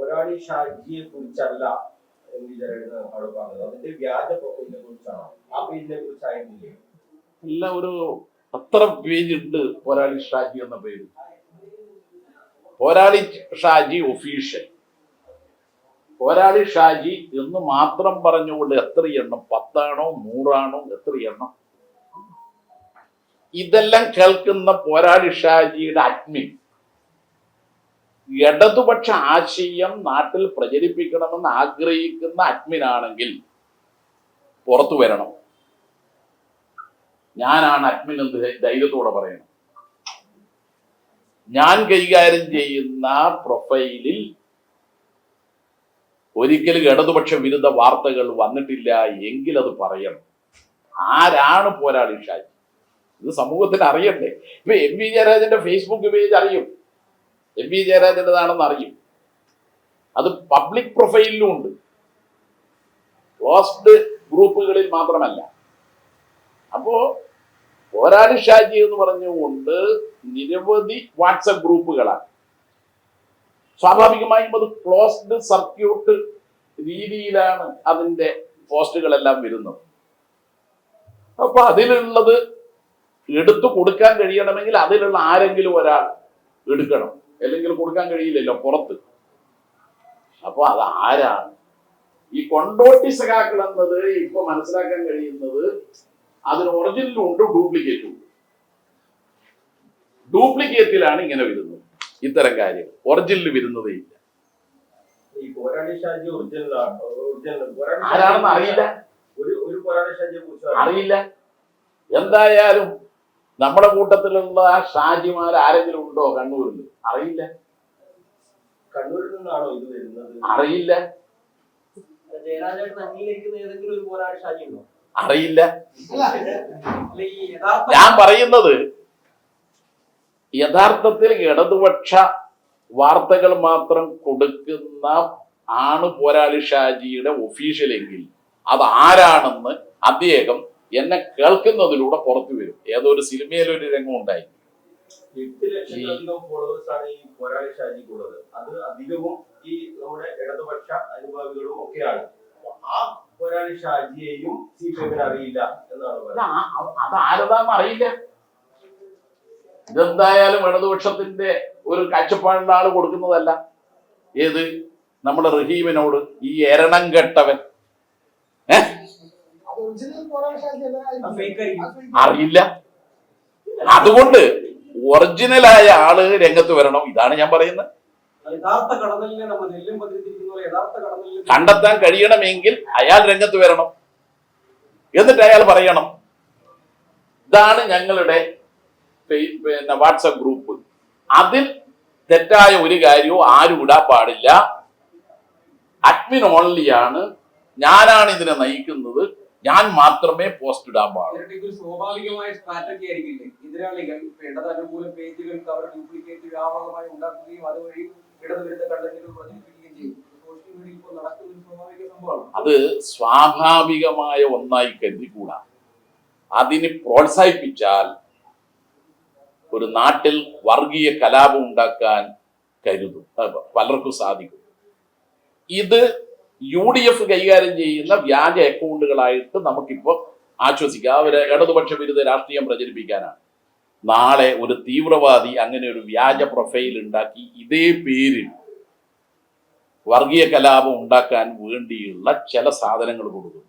പോരാളി ഷാജിയെ കുറിച്ചല്ല അവിടെ പറഞ്ഞത്, അതിന്റെ വ്യാജ പ്രൊഫൈലിനെ കുറിച്ചാണ്. ആ പേജിനെ കുറിച്ചായിരുന്നില്ലേ? എല്ലാം ഒരു അത്ര പേജ് ഉണ്ട് പോരാളി ഷാജി എന്ന പേര്. പോരാളി ഷാജി ഒഫീഷ്യൽ, പോരാളി ഷാജി എന്ന് മാത്രം പറഞ്ഞുകൊണ്ട് എത്ര എണ്ണം, 10 ആണോ 100 ആണോ, എത്ര എണ്ണം? ഇതെല്ലാം കേൾക്കുന്ന പോരാളി ഷാജിയുടെ അഡ്മിൻ ഇടതുപക്ഷ ആശയം നാട്ടിൽ പ്രചരിപ്പിക്കണമെന്ന് ആഗ്രഹിക്കുന്ന അഡ്മിനാണെങ്കിൽ പുറത്തു വരണം. ഞാനാണ് അഡ്മിൻ എന്ന് ധൈര്യത്തോടെ പറയണം. ഞാൻ കൈകാര്യം ചെയ്യുന്ന പ്രൊഫൈലിൽ ഒരിക്കലും ഇടതുപക്ഷ വിരുദ്ധ വാർത്തകൾ വന്നിട്ടില്ല എങ്കിൽ അത് പറയണം. ആരാണ് പോരാളി ഷാജി? ഇത് സമൂഹത്തിന് അറിയണ്ടേ? ഇപ്പൊ എം വി ജയരാജന്റെ ഫേസ്ബുക്ക് പേജ് അറിയും, എം വി ജയരാജന്റേതാണെന്ന് അറിയും. അത് പബ്ലിക് പ്രൊഫൈലിലും ഉണ്ട്, ക്ലോസ്ഡ് ഗ്രൂപ്പുകളിൽ മാത്രമല്ല. അപ്പോ പോരാളി ഷാജി എന്ന് പറഞ്ഞുകൊണ്ട് നിരവധി വാട്സപ്പ് ഗ്രൂപ്പുകളാണ്. സ്വാഭാവികമായും അത് ക്ലോസ്ഡ് സർക്യൂട്ട് രീതിയിലാണ് അതിൻ്റെ പോസ്റ്റുകളെല്ലാം വരുന്നത്. അപ്പൊ അതിലുള്ളത് എടുത്തു കൊടുക്കാൻ കഴിയണമെങ്കിൽ അതിലുള്ള ആരെങ്കിലും ഒരാൾ എടുക്കണം, അല്ലെങ്കിൽ കൊടുക്കാൻ കഴിയില്ലല്ലോ പുറത്ത്. അപ്പൊ അത് ആരാണ്? ഈ കൊണ്ടോട്ടി സഖാക്കൾ എന്നത് ഇപ്പൊ മനസ്സിലാക്കാൻ കഴിയുന്നത് അതിന് ഒറിജിനലും ഉണ്ട്, ഡ്യൂപ്ലിക്കേറ്റും ഉണ്ട്. ഡ്യൂപ്ലിക്കേറ്റിലാണ് ഇങ്ങനെ വരുന്നത് ഇത്തരം കാര്യങ്ങൾ, ഒറിജിനൽ വരുന്നതേ ഇല്ല. ആരാണെന്ന് അറിയില്ല. എന്തായാലും നമ്മുടെ കൂട്ടത്തിലുള്ള ഷാജിമാർ ആരെങ്കിലും ഉണ്ടോ കണ്ണൂരിൽ? അറിയില്ല. കണ്ണൂരിൽ നിന്നാണോ ഇത് വരുന്നത്? അറിയില്ല. അറിയില്ല. ഞാൻ പറയുന്നത് യഥാർത്ഥത്തിൽ ഇടതുപക്ഷ വാർത്തകൾ മാത്രം കൊടുക്കുന്ന ആണ് പോരാളി ഷാജിയുടെ ഒഫീഷ്യലെങ്കിൽ അത് ആരാണെന്ന് അദ്ദേഹം എന്നെ കേൾക്കുന്നതിലൂടെ പുറത്തു വരും. ഏതോ ഒരു സിനിമയിലൊരു രംഗം ഉണ്ടായി. 8 ലക്ഷത്തിലധികം ഫോളോവേഴ്സാണ് ഈ പോരാളി ഷാജിക്കുള്ളത്. അത് അധികവും ഈ നമ്മുടെ ഇടതുപക്ഷ അനുഭാവികളും ഒക്കെയാണ്. ആ പോരാളി ഷാജിയെയും CPM അറിയില്ല എന്നാണ് പറയുന്നത്. അത് ആരതാന്ന് അറിയില്ല. ഇതെന്തായാലും ഇടതുപക്ഷത്തിന്റെ ഒരു കാഴ്ചപ്പാടുള്ള ആള് കൊടുക്കുന്നതല്ല. ഏത് നമ്മുടെ റഹീമിനോട്, ഈ എരണം കെട്ടവൻ അറിയില്ല. അതുകൊണ്ട് ഒറിജിനലായ ആള് രംഗത്ത് വരണം. ഇതാണ് ഞാൻ പറയുന്നത്. കണ്ടെത്താൻ കഴിയണമെങ്കിൽ അയാൾ രംഗത്ത് വരണം, എന്നിട്ട് അയാൾ പറയണം. ഇതാണ് ഞങ്ങളുടെ വാട്സപ്പ് ഗ്രൂപ്പ്. അതിൽ തെറ്റായ ഒരു കാര്യവും ആരും ഇടാൻ പാടില്ല. അഡ്മിൻ ഓൺലിയാണ്, ഞാനാണ് ഇതിനെ നയിക്കുന്നത്, ഞാൻ മാത്രമേ പോസ്റ്റ് ഇടാൻ പാടുള്ളൂ. സ്വാഭാവികമായ സ്ട്രാറ്റജി ആയിരിക്കില്ലേ എതിരാളികൾ ഇടതനുകൂല പേജുകൾക്ക് അവർ ഡ്യൂപ്ലിക്കേറ്റ് വ്യാപകമായി ഉണ്ടാക്കുകയും അതുവഴി ഇടതുവിരുദ്ധ കണ്ടന്റുകൾ പ്രചരിപ്പിക്കുകയും ചെയ്യും. സോഷ്യൽ മീഡിയയിൽ ഇപ്പോൾ നടക്കുന്ന സ്വാഭാവിക സംഭവമാണ്. അത് സ്വാഭാവികമായ ഒന്നായി കരുതിക്കൂടാ. അതിന് പ്രോത്സാഹിപ്പിച്ചാൽ ഒരു നാട്ടിൽ വർഗീയ കലാപം ഉണ്ടാക്കാൻ പലർക്കും സാധിക്കും. ഇത് UDF കൈകാര്യം ചെയ്യുന്ന വ്യാജ അക്കൗണ്ടുകളായിട്ട് നമുക്കിപ്പോ ആശ്വസിക്കാം. അവര് ഇടതുപക്ഷ വിരുദ്ധ രാഷ്ട്രീയം പ്രചരിപ്പിക്കാനാണ്. നാളെ ഒരു തീവ്രവാദി അങ്ങനെ ഒരു വ്യാജ പ്രൊഫൈൽ ഉണ്ടാക്കി ഇതേ പേരിൽ വർഗീയ കലാപം ഉണ്ടാക്കാൻ വേണ്ടിയുള്ള ചില സാധനങ്ങൾ കൊടുക്കുന്നു.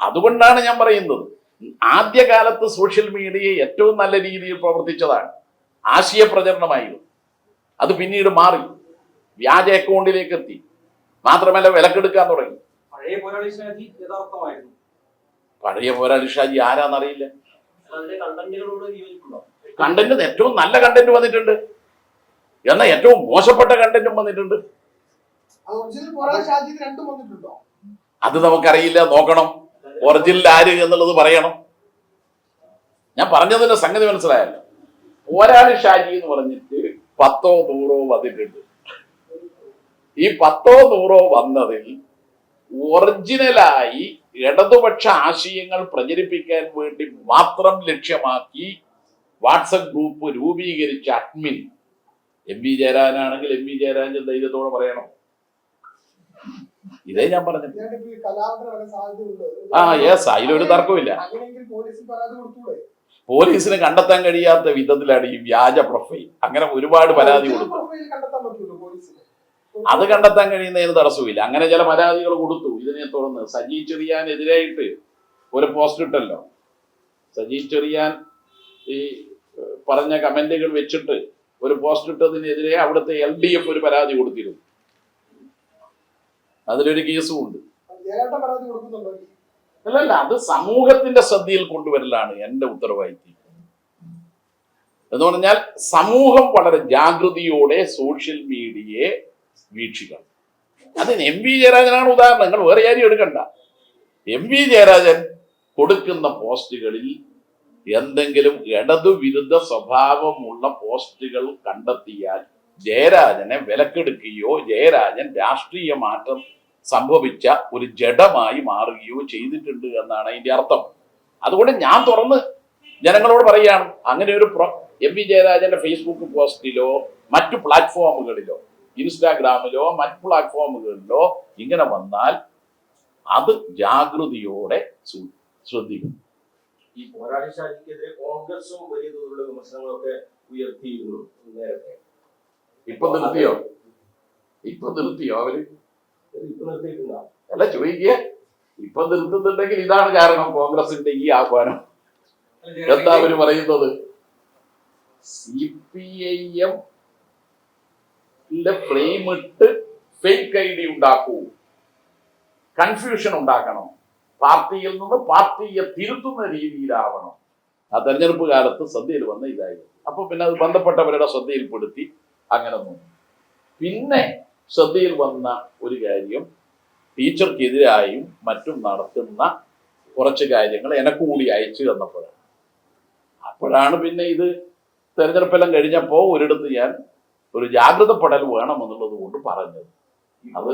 അതുകൊണ്ടാണ് ഞാൻ പറയുന്നത്, ആദ്യകാലത്ത് സോഷ്യൽ മീഡിയ ഏറ്റവും നല്ല രീതിയിൽ പ്രവർത്തിച്ചതാണ്, ആശയ പ്രചരണമായിരുന്നു. അത് പിന്നീട് മാറി വ്യാജ അക്കൗണ്ടിലേക്ക് എത്തി. മാത്രമല്ല വിലക്കെടുക്കാൻ തുടങ്ങി. പഴയ പോരാളി ഷാജി യഥാർത്ഥമായിരുന്നു. പഴയ പോരാളി ഷാജി ആരാന്നറിയില്ല. കണ്ടന്റ് ഏറ്റവും നല്ല കണ്ടന്റ് വന്നിട്ടുണ്ട്, എന്നാൽ ഏറ്റവും മോശപ്പെട്ട കണ്ടന്റും വന്നിട്ടുണ്ട്. അത് നമുക്കറിയില്ല, നോക്കണം. ഒറിജിനൽ ആര് എന്നുള്ളത് പറയണം. ഞാൻ പറഞ്ഞതിന്റെ സംഗതി മനസ്സിലായല്ലോ. പോരാളി ഷാജി എന്ന് പറഞ്ഞിട്ട് 10 100 വന്നിട്ടുണ്ട്. ഈ 10 100 വന്നതിൽ ഒറിജിനലായി ഇടതുപക്ഷ ആശയങ്ങൾ പ്രചരിപ്പിക്കാൻ വേണ്ടി മാത്രം ലക്ഷ്യമാക്കി വാട്സപ്പ് ഗ്രൂപ്പ് രൂപീകരിച്ച അഡ്മിൻ MP ജയരാജനാണെങ്കിൽ MP ജയരാജൻ ധൈര്യത്തോടെ പറയണം. ഇതേ ഞാൻ പറഞ്ഞത്. യെസ്, അതിലൊരു തർക്കമില്ല. പോലീസിന് കണ്ടെത്താൻ കഴിയാത്ത വിധത്തിലാണ് ഈ വ്യാജ പ്രൊഫൈൽ. അങ്ങനെ ഒരുപാട് പരാതി കൊടുത്തു. അത് കണ്ടെത്താൻ കഴിയുന്നതിന് തടസ്സമില്ല. അങ്ങനെ ചില പരാതികൾ കൊടുത്തു. ഇതിനെ തുടർന്ന് സജി ചെറിയാനെതിരായിട്ട് ഒരു പോസ്റ്റ് ഇട്ടല്ലോ. സജി ചെറിയാൻ ഈ പറഞ്ഞ കമന്റുകൾ വെച്ചിട്ട് ഒരു പോസ്റ്റ് ഇട്ടതിനെതിരെ അവിടുത്തെ LDF ഒരു പരാതി കൊടുത്തിരുന്നു. അതിലൊരു കേസും ഉണ്ട്. അല്ലല്ല, അത് സമൂഹത്തിന്റെ ശ്രദ്ധയിൽ കൊണ്ടുവരലാണ് എന്റെ ഉത്തരവാദിത്വം. എന്ന് പറഞ്ഞാൽ സമൂഹം വളരെ ജാഗ്രതയോടെ സോഷ്യൽ മീഡിയയെ വീക്ഷിക്കണം. അതിന് MP ജയരാജനാണ് ഉദാഹരണം. നിങ്ങൾ വേറെ ആരും എടുക്കണ്ട. MP ജയരാജൻ കൊടുക്കുന്ന പോസ്റ്റുകളിൽ എന്തെങ്കിലും ഇടതുവിരുദ്ധ സ്വഭാവമുള്ള പോസ്റ്റുകൾ കണ്ടെത്തിയാൽ ജയരാജനെ വിലക്കെടുക്കുകയോ ജയരാജൻ രാഷ്ട്രീയ മാറ്റം സംഭവിച്ച ഒരു ജഡമായി മാറുകയോ ചെയ്തിട്ടുണ്ട് എന്നാണ് അതിന്റെ അർത്ഥം. അതുകൊണ്ട് ഞാൻ തുറന്ന് ജനങ്ങളോട് പറയുകയാണ്, അങ്ങനെ ഒരു MP ജയരാജന്റെ ഫേസ്ബുക്ക് പോസ്റ്റിലോ മറ്റു പ്ലാറ്റ്ഫോമുകളിലോ ഇൻസ്റ്റാഗ്രാമിലോ മറ്റു പ്ലാറ്റ്ഫോമുകളിലോ ഇങ്ങനെ വന്നാൽ അത് ജാഗ്രതയോടെ ശ്രദ്ധിക്കും. ഈ പോരാളി ഷാജിക്കെതിരെ കോൺഗ്രസും വലിയ തോതിലുള്ള വിമർശനങ്ങളൊക്കെ ഉയർത്തിയിരുന്നു നേരത്തെ. ഇപ്പൊ നിർത്തിയോ അവര്? ഇപ്പൊ നിർത്തിയിട്ടുണ്ടോ? അല്ല, ചോദിക്കുക. ഇപ്പൊ നിർത്തുന്നുണ്ടെങ്കിൽ ഇതാണ് കാരണം, കോൺഗ്രസിന്റെ ഈ ആഹ്വാനം. എന്താ അവര് പറയുന്നത്? CPIM ഫ്രെയിം ഇട്ട് ഫേക്ക് ID ഉണ്ടാക്കൂ, കൺഫ്യൂഷൻ ഉണ്ടാക്കണം, പാർട്ടിയിൽ നിന്ന് പാർട്ടിയെ തിരുത്തുന്ന രീതിയിലാവണം. ആ തെരഞ്ഞെടുപ്പ് കാലത്ത് ശ്രദ്ധയിൽ വന്ന ഇതായിരുന്നു. അപ്പൊ പിന്നെ അത് ബന്ധപ്പെട്ടവരുടെ ശ്രദ്ധയിൽപ്പെടുത്തി അങ്ങനെ നോക്കും. പിന്നെ ശ്രദ്ധയിൽ വന്ന ഒരു കാര്യം, ടീച്ചർക്കെതിരായും മറ്റും നടത്തുന്ന കുറച്ച് കാര്യങ്ങൾ എനക്ക് കൂടി അയച്ചു തന്നപ്പോഴാണ്. അപ്പോഴാണ് പിന്നെ ഇത് തെരഞ്ഞെടുപ്പെല്ലാം കഴിഞ്ഞപ്പോൾ ഒരിടത്ത് ഞാൻ ഒരു ജാഗ്രതപ്പെടൽ വേണമെന്നുള്ളത് കൊണ്ട് പറഞ്ഞത്. അത്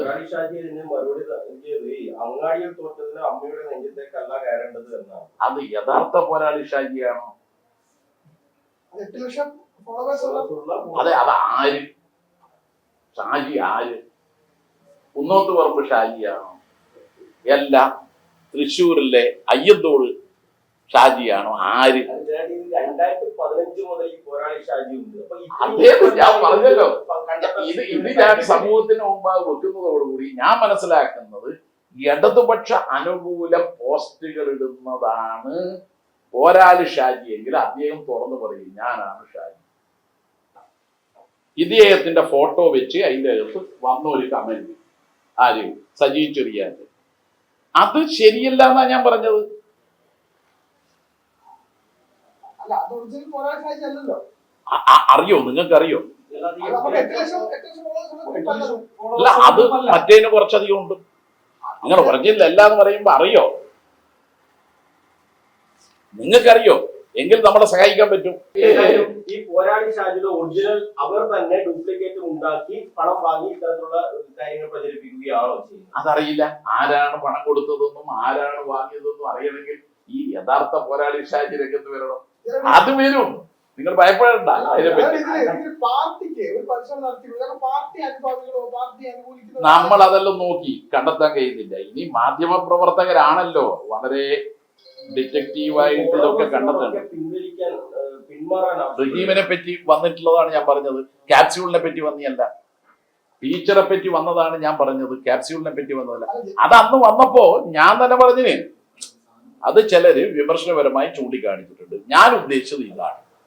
അങ്ങാടിയിൽ തോറ്റതിന് അമ്മയുടെ നെഞ്ചത്തേക്കല്ല കയറേണ്ടത് എന്നാണ്. അത് യഥാർത്ഥ പോരാളി ഷാജിയാണോ? അതെ, അത് ആര്? ഷാജി ആര്? കുന്നോത്ത് പറമ്പ് ഷാജിയാണോ? അല്ല, തൃശ്ശൂരിലെ അയ്യന്തോട് ഷാജിയാണോ? ആര്? 2015 മുതൽ ഈ പോരാളി ഷാജി ഉണ്ട്. അതേ ഞാൻ പറഞ്ഞല്ലോ. ഇത് ഞാൻ സമൂഹത്തിന് മുമ്പാകെ വെക്കുന്നതോടുകൂടി ഞാൻ മനസ്സിലാക്കുന്നത് ഇടതുപക്ഷ അനുകൂല പോസ്റ്റുകൾ ഇടുന്നതാണ് പോരാളി ഷാജി എങ്കിൽ അദ്ദേഹം തുറന്നു പറയും, ഞാനാണ് ഷാജി. ഇദ്ദേഹത്തിന്റെ ഫോട്ടോ വെച്ച് അതിൻ്റെ അകത്ത് വന്ന ഒരു കമന്റ് ആര്? സജി ചെറിയാൻ. അത് ശരിയല്ല എന്നാ ഞാൻ പറഞ്ഞത്. അറിയോ? നിങ്ങൾക്കറിയോ? അല്ല, അത് മറ്റേതിന് കുറച്ചധികം ഉണ്ട്. നിങ്ങൾ പറഞ്ഞില്ല അല്ല എന്ന് പറയുമ്പോ അറിയോ? നിങ്ങൾക്കറിയോ? എങ്കിൽ നമ്മളെ സഹായിക്കാൻ പറ്റും. ഈ പോരാളി ഷാജിയുടെ ഒറിജിനൽ അവർ തന്നെ ഡ്യൂപ്ലിക്കേറ്റ് ഉണ്ടാക്കി പണം വാങ്ങി ഇത്തരത്തിലുള്ള കാര്യങ്ങൾ പ്രചരിപ്പിക്കുകയാണോ ചെയ്യുന്നത്? അതറിയില്ല. ആരാണ് പണം കൊടുത്തതെന്നും ആരാണ് വാങ്ങിയതെന്നും അറിയണമെങ്കിൽ ഈ യഥാർത്ഥ പോരാളി ഷാജി രംഗത്ത് വരണം. അത് വരും. നിങ്ങൾ ഭയപ്പെടണ്ട അതിനെപ്പറ്റി. നമ്മൾ അതെല്ലാം നോക്കി കണ്ടെത്താൻ കഴിയുന്നില്ല. ഇനി മാധ്യമ പ്രവർത്തകരാണല്ലോ വളരെ ഡിറ്റക്റ്റീവായിട്ട് ഇതൊക്കെ കണ്ടെത്തണം. റഹീമിനെ പറ്റി വന്നിട്ടുള്ളതാണ് ഞാൻ പറഞ്ഞത്. ക്യാപ്സ്യൂളിനെ പറ്റി വന്നിയല്ല. ടീച്ചറെ പറ്റി വന്നതാണ് ഞാൻ പറഞ്ഞത്. ക്യാപ്സ്യൂളിനെ പറ്റി വന്നതല്ല. അത് അന്ന് വന്നപ്പോ ഞാൻ തന്നെ പറഞ്ഞിന്. അത് ചിലര് വിമർശനപരമായി ചൂണ്ടിക്കാണിച്ചിട്ടുണ്ട്. ഞാൻ ഉദ്ദേശിച്ചത് ഇതാണ്.